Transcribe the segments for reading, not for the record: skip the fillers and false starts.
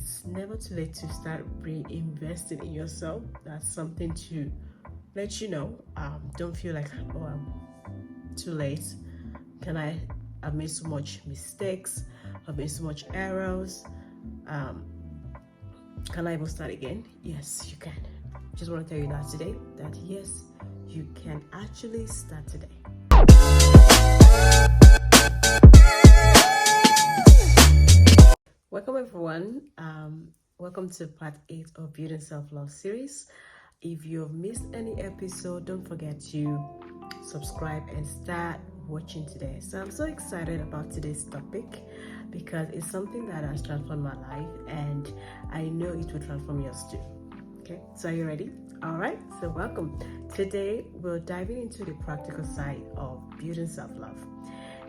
it's never too late to start reinvesting in yourself. That's something to let you know. Don't feel like, oh, I'm too late. I've made so much mistakes, I've made so much errors. Can I even start again? Yes, you can. Just want to tell you that today, that yes, you can actually start today. Welcome everyone. Welcome to part 8 of Building Self-Love series. If you've missed any episode, don't forget to subscribe and start watching today. So I'm so excited about today's topic because it's something that has transformed my life and I know it will transform yours too. Okay, so are you ready? All right, so welcome. Today we're diving into the practical side of building self-love,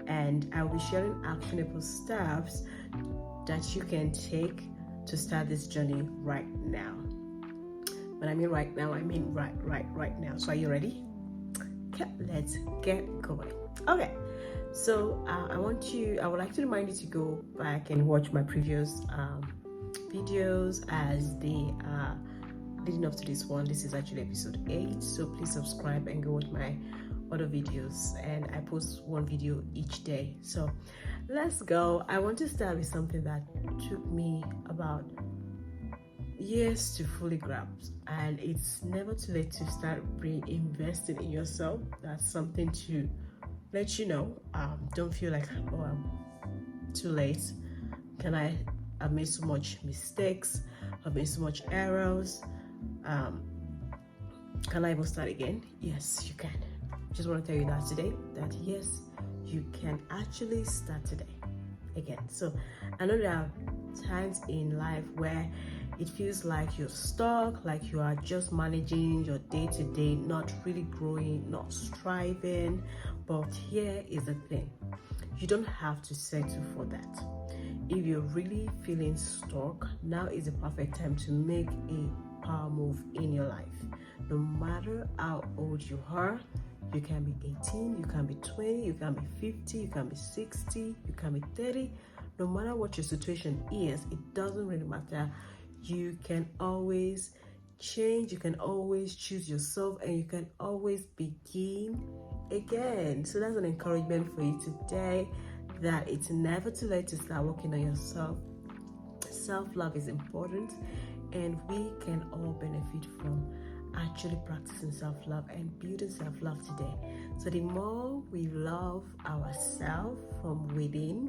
and I'll be sharing actionable steps that you can take to start this journey right now. When I mean right now, I mean right now. So are you ready? Okay, let's get going. Okay, so I would like to remind you to go back and watch my previous videos as they are leading up to this one. This is actually episode 8, so please subscribe and go watch my other videos, and I post one video each day. So let's go. I want to start with something that took me about years to fully grasp, and it's never too late to start reinvesting in yourself. That's something to let you know. Don't feel like, oh, I'm too late. I've made so much mistakes, I've made so much errors. Can I even start again? Yes, you can. Just want to tell you that today, that yes, you can actually start today again. So I know there are times in life where it feels like you're stuck, like you are just managing your day-to-day, not really growing, not striving. But here is the thing, you don't have to settle for that. If you're really feeling stuck, now is the perfect time to make a power move in your life. No matter how old you are, you can be 18, you can be 20, you can be 50, you can be 60, you can be 30. No matter what your situation is, it doesn't really matter. You can always change, you can always choose yourself, and you can always begin again. So that's an encouragement for you today, that it's never too late to start working on yourself. Self-love is important, and we can all benefit from actually practicing self-love and building self-love today. So the more we love ourselves from within,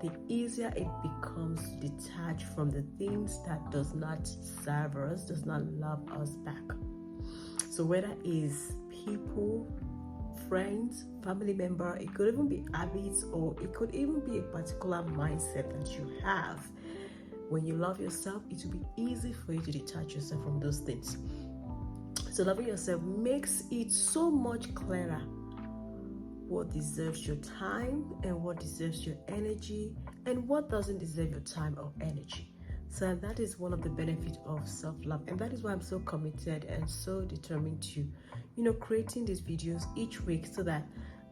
the easier it becomes to detach from the things that does not serve us, does not love us back. So whether it's people, friends, family member, it could even be habits, or it could even be a particular mindset that you have. When you love yourself, it will be easy for you to detach yourself from those things. So loving yourself makes it so much clearer what deserves your time and what deserves your energy and what doesn't deserve your time or energy. So that is one of the benefits of self-love, and that is why I'm so committed and so determined to, creating these videos each week so that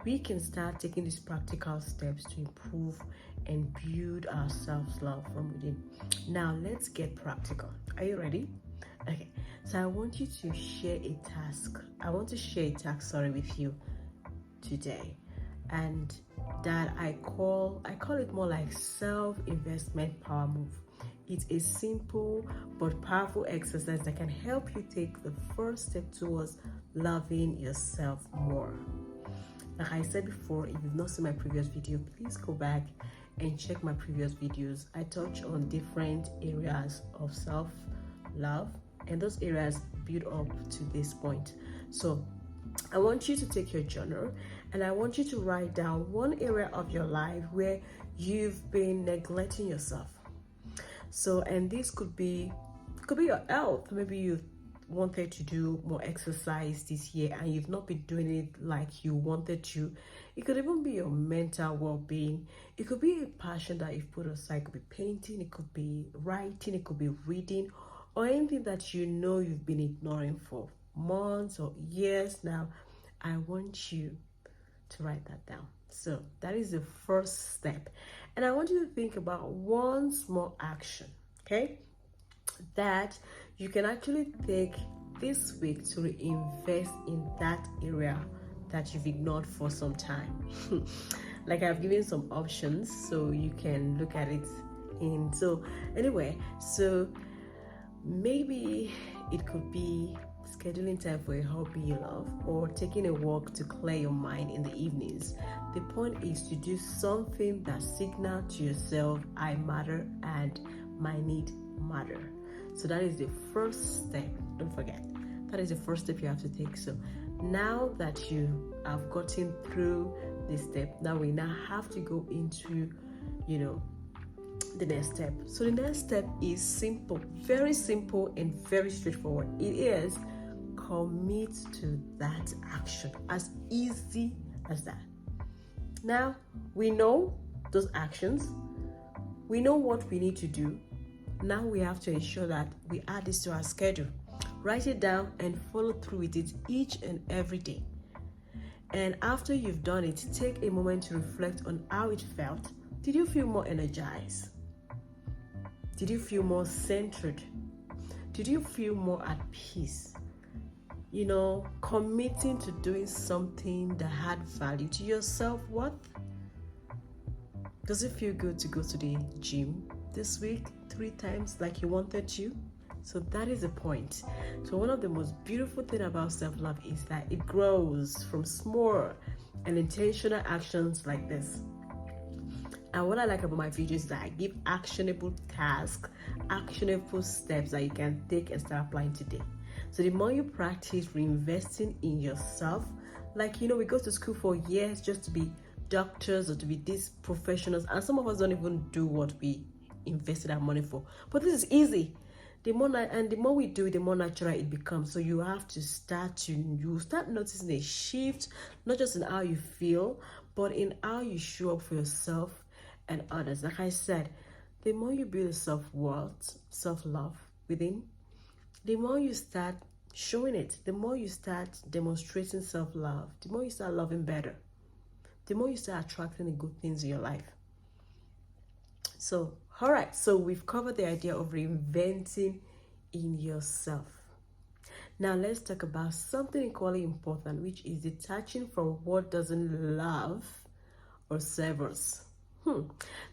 we can start taking these practical steps to improve and build our self-love from within. Now let's get practical. Are you ready? Okay, so I want you to share a task. I want to share a task, with you today, and that I call it more like self-investment power move. It's a simple but powerful exercise that can help you take the first step towards loving yourself more. Like I said before, if you've not seen my previous video, please go back and check my previous videos. I touch on different areas of self-love, and those areas build up to this point. So I want you to take your journal and I want you to write down one area of your life where you've been neglecting yourself. So, and this could be your health. Maybe you wanted to do more exercise this year and you've not been doing it like you wanted to. It could even be your mental well-being. It could be a passion that you've put aside. It could be painting, it could be writing, it could be reading, or anything that you've been ignoring for months or years now. I want you to write that down. So that is the first step, and I want you to think about one small action. okay, that you can actually take this week to reinvest in that area that you've ignored for some time. Like I've given some options so you can look at it in. So anyway, so maybe it could be scheduling time for a hobby you love, or taking a walk to clear your mind in the evenings. The point is to do something that signals to yourself, I matter and my need matter. So that is the first step. Don't forget, that is the first step you have to take. So now that you have gotten through this step, now we now have to go into, the next step. So the next step is simple, very simple and very straightforward. It is commit to that action. As easy as that. Now we know those actions, we know what we need to do. Now we have to ensure that we add this to our schedule. Write it down and follow through with it each and every day. And after you've done it, take a moment to reflect on how it felt. Did you feel more energized? Did you feel more centered? Did you feel more at peace? Committing to doing something that had value to your self-worth. Does it feel good to go to the gym this week 3 times like you wanted to? So that is the point. So one of the most beautiful things about self-love is that it grows from small and intentional actions like this. And what I like about my videos is that I give actionable tasks, actionable steps that you can take and start applying today. So the more you practice reinvesting in yourself, like, we go to school for years just to be doctors or to be these professionals, and some of us don't even do what we invested our money for. But this is easy. The more we do it, the more natural it becomes. So you have to start noticing a shift, not just in how you feel, but in how you show up for yourself and others. Like I said, the more you build self-worth, self-love within, the more you start showing it, the more you start demonstrating self-love, the more you start loving better, the more you start attracting the good things in your life. So, all right, so we've covered the idea of reinventing in yourself. Now let's talk about something equally important, which is detaching from what doesn't love or serve us.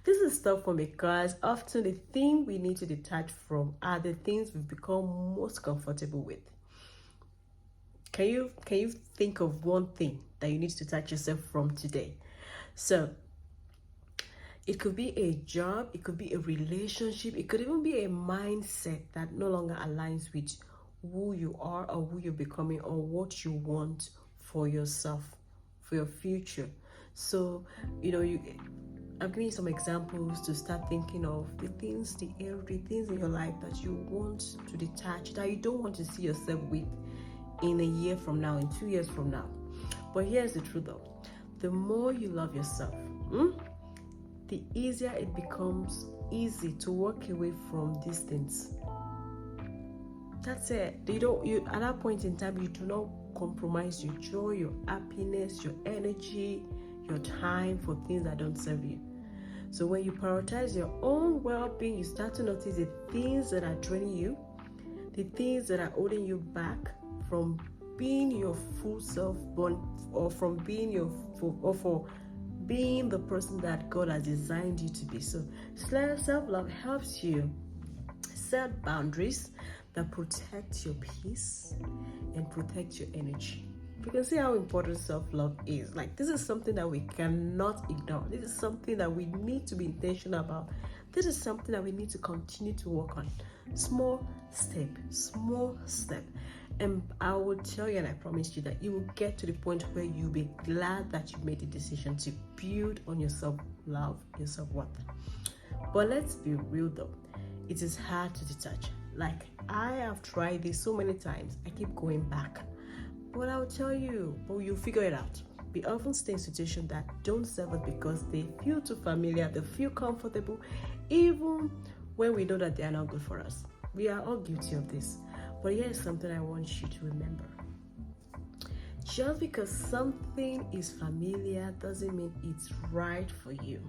This is tough one because often the thing we need to detach from are the things we've become most comfortable with. Can you think of one thing that you need to detach yourself from today? So it could be a job, it could be a relationship, it could even be a mindset that no longer aligns with who you are or who you're becoming or what you want for yourself, for your future. So, I'm giving you some examples to start thinking of the things in your life that you want to detach, that you don't want to see yourself with in a year from now, in 2 years from now. But here's the truth though. The more you love yourself, the easier it becomes easy to walk away from these things. That's it. At that point in time, you do not compromise your joy, your happiness, your energy, your time for things that don't serve you. So when you prioritize your own well-being, you start to notice the things that are draining you, the things that are holding you back from being your full self, or from being for being the person that God has designed you to be. So self-love helps you set boundaries that protect your peace and protect your energy. You can see how important self-love is. Like, this is something that we cannot ignore. This is something that we need to be intentional about. This is something that we need to continue to work on. Small step. And I will tell you, and I promise you, that you will get to the point where you'll be glad that you made the decision to build on your self-love, your self-worth. But let's be real though. It is hard to detach. Like, I have tried this so many times. I keep going back. But I'll tell you, but you'll figure it out. We often stay in situations that don't serve us because they feel too familiar, they feel comfortable, even when we know that they are not good for us. We are all guilty of this. But here's something I want you to remember. Just because something is familiar doesn't mean it's right for you.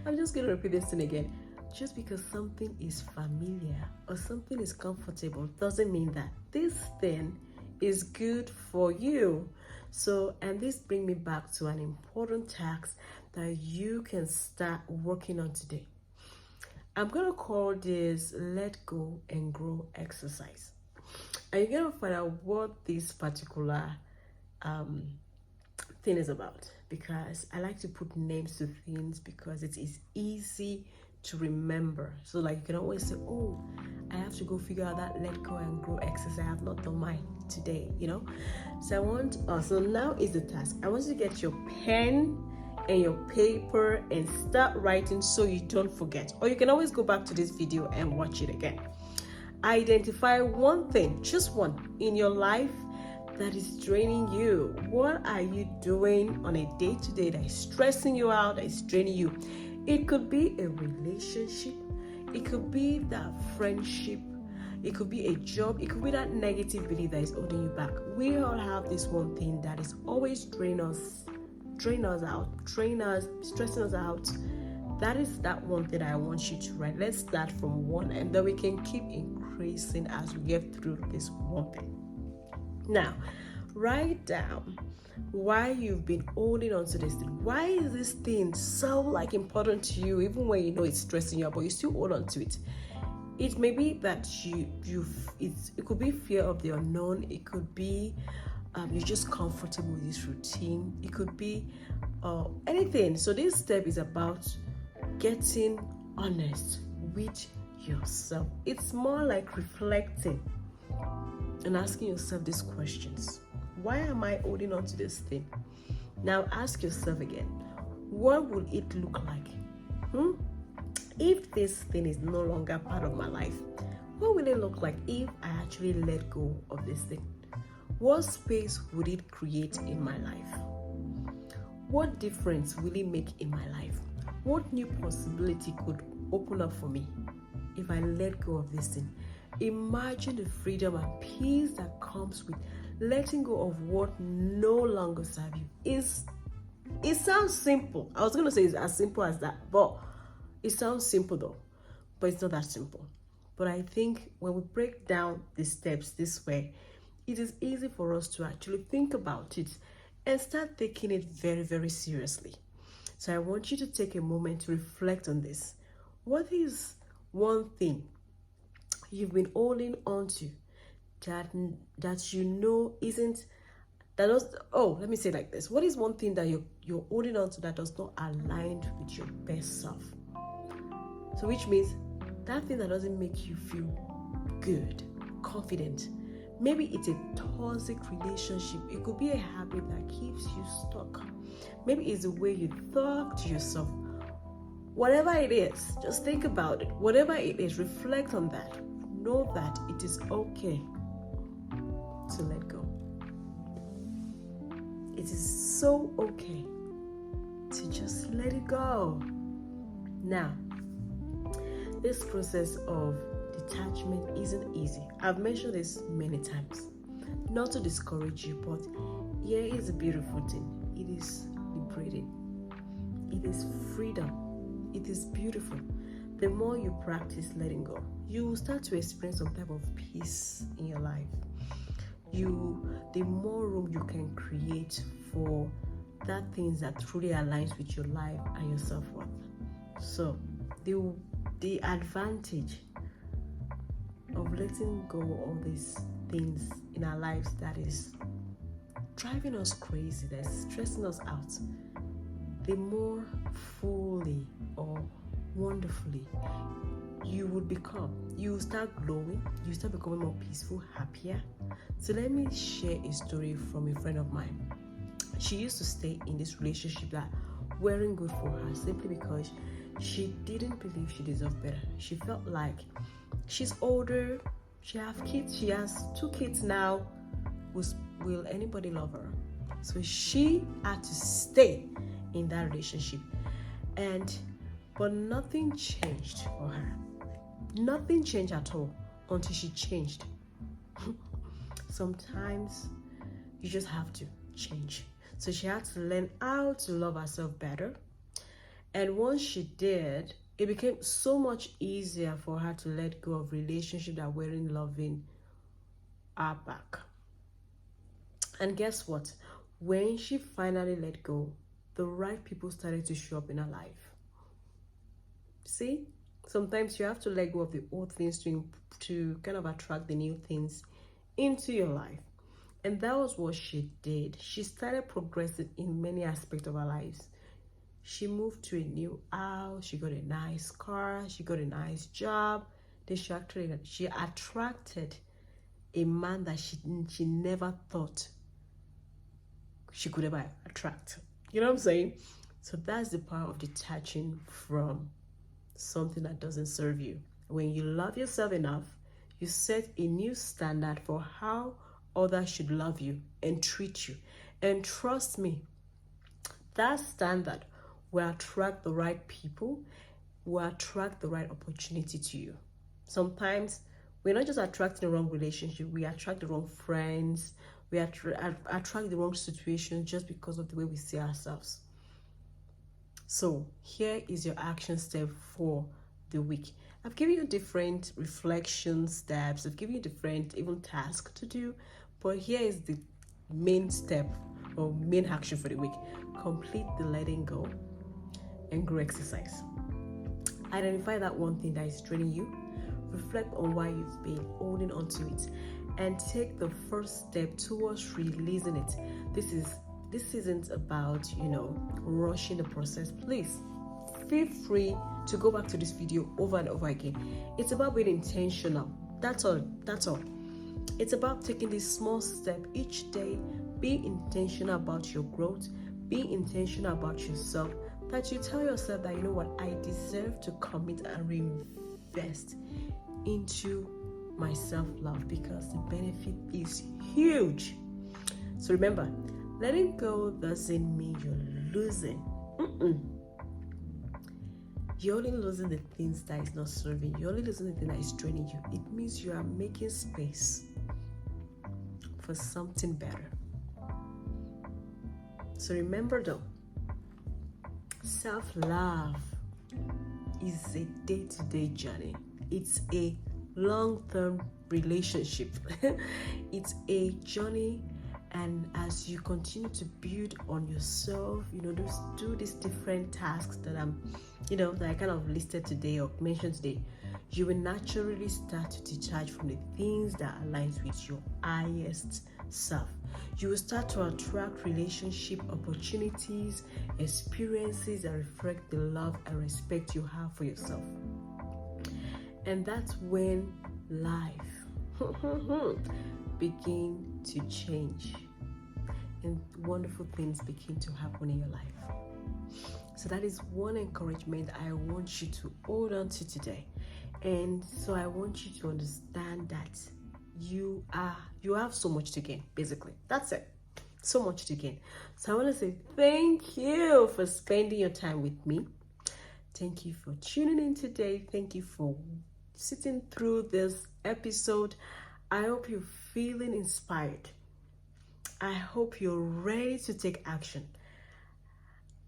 I'm just going to repeat this thing again. just because something is familiar or something is comfortable doesn't mean that this thing is good for you. So, and this brings me back to an important task that you can start working on today. I'm going to call this let go and grow exercise. And you're going to find out what this particular thing is about, because I like to put names to things because it is easy to remember. So like you can always say, oh, I have to go figure out that let go and grow exercise. I have not done mine today, so now is the task. I want you to get your pen and your paper and start writing so you don't forget, or you can always go back to this video and watch it again. Identify one thing, just one, in your life that is draining you. What are you doing on a day-to-day that is stressing you out, that is draining you? It could be a relationship, it could be that friendship, it could be a job, it could be that negative belief that is holding you back. We all have this one thing that is always draining us out, stressing us out. That is that one thing I want you to write. Let's start from one, and then we can keep increasing as we get through this one thing. Now, write down why you've been holding on to this thing. Why is this thing so important to you, even when you know it's stressing you out, but you still hold on to it? It may be that it could be fear of the unknown. It could be you're just comfortable with this routine. It could be anything. So this step is about getting honest with yourself. It's more like reflecting and asking yourself these questions. Why am I holding on to this thing? Now ask yourself again, what will it look like? If this thing is no longer part of my life, what will it look like if I actually let go of this thing? What space would it create in my life? What difference will it make in my life? What new possibility could open up for me if I let go of this thing? Imagine the freedom and peace that comes with letting go of what no longer serves you. It sounds simple. I was going to say it's as simple as that, but it sounds simple though, but it's not that simple. But I think when we break down the steps this way, it is easy for us to actually think about it and start taking it very, very seriously. So I want you to take a moment to reflect on this. What is one thing you've been holding on to that you know isn't, that does, oh, let me say it like this. What is one thing that you're holding on to that does not align with your best self? So which means that thing that doesn't make you feel good, confident. Maybe it's a toxic relationship. It could be a habit that keeps you stuck. Maybe it's the way you talk to yourself. Whatever it is, just think about it. Whatever it is, reflect on that. Know that it is okay to let go. It is so okay to just let it go. Now, this process of detachment isn't easy. I've mentioned this many times. Not to discourage you, but here is a beautiful thing. It is liberating. It is freedom. It is beautiful. The more you practice letting go, you will start to experience some type of peace in your life. The more room you can create for that things that truly aligns with your life and your self-worth. So the advantage of letting go of all these things in our lives that is driving us crazy, that's stressing us out, the more fully or wonderfully you would become. You will start glowing, you start becoming more peaceful, happier. So let me share a story from a friend of mine. She used to stay in this relationship that weren't good for her simply because she didn't believe she deserved better. She felt like she's older, she has kids, she has 2 kids now. Will anybody love her? So she had to stay in that relationship. But nothing changed for her. Nothing changed at all until she changed. Sometimes you just have to change. So she had to learn how to love herself better. And once she did, it became so much easier for her to let go of relationships that weren't loving her back. And guess what? When she finally let go, the right people started to show up in her life. See, sometimes you have to let go of the old things to kind of attract the new things into your life. And that was what she did. She started progressing in many aspects of her lives. She moved to a new house, she got a nice car, she got a nice job. Then she attracted a man that she never thought she could ever attract. You know what I'm saying? So that's the power of detaching from something that doesn't serve you. When you love yourself enough, you set a new standard for how others should love you and treat you. And trust me, that standard will attract the right people, will attract the right opportunity to you. Sometimes we're not just attracting the wrong relationship, we attract the wrong friends, we attract the wrong situation just because of the way we see ourselves. So here is your action step for the week. I've given you different reflection steps, I've given you different even tasks to do, but here is the main step or main action for the week. Complete the letting go and grow exercise. Identify that one thing that is draining you, reflect on why you've been holding on to it, and take the first step towards releasing it. This isn't about, rushing the process. Please feel free to go back to this video over and over again. It's about being intentional. That's all. It's about taking this small step each day. Be intentional about your growth. Be intentional about yourself. That you tell yourself that, I deserve to commit and reinvest into my self-love because the benefit is huge. So remember, letting go doesn't mean you're losing. You're only losing the things that is not serving you. You're only losing the thing that is draining you. It means you are making space for something better. So remember though, self-love is a day-to-day journey. It's a long-term relationship. It's a journey, and as you continue to build on yourself, do these different tasks that that I kind of listed today or mentioned today, you will naturally start to detach from the things that aligns with your highest self. You will start to attract relationship opportunities, experiences that reflect the love and respect you have for yourself. And that's when life begin to change and wonderful things begin to happen in your life. So that is one encouragement I want you to hold on to today. And so I want you to understand that you have so much to gain, basically. That's it. So much to gain. So I want to say thank you for spending your time with me. Thank you for tuning in today. Thank you for sitting through this episode. I hope you're feeling inspired. I hope you're ready to take action.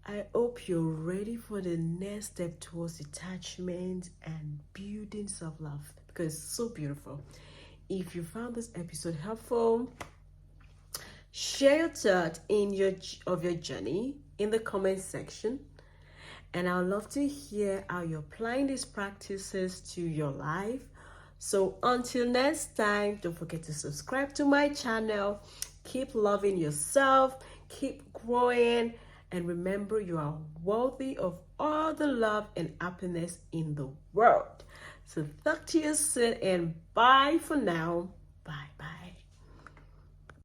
I hope you're ready for the next step towards detachment and building self-love, because it's so beautiful. If you found this episode helpful, share your thoughts of your journey in the comment section. And I'd love to hear how you're applying these practices to your life. So until next time, don't forget to subscribe to my channel. Keep loving yourself, keep growing, and remember you are worthy of all the love and happiness in the world. So talk to you soon and bye for now.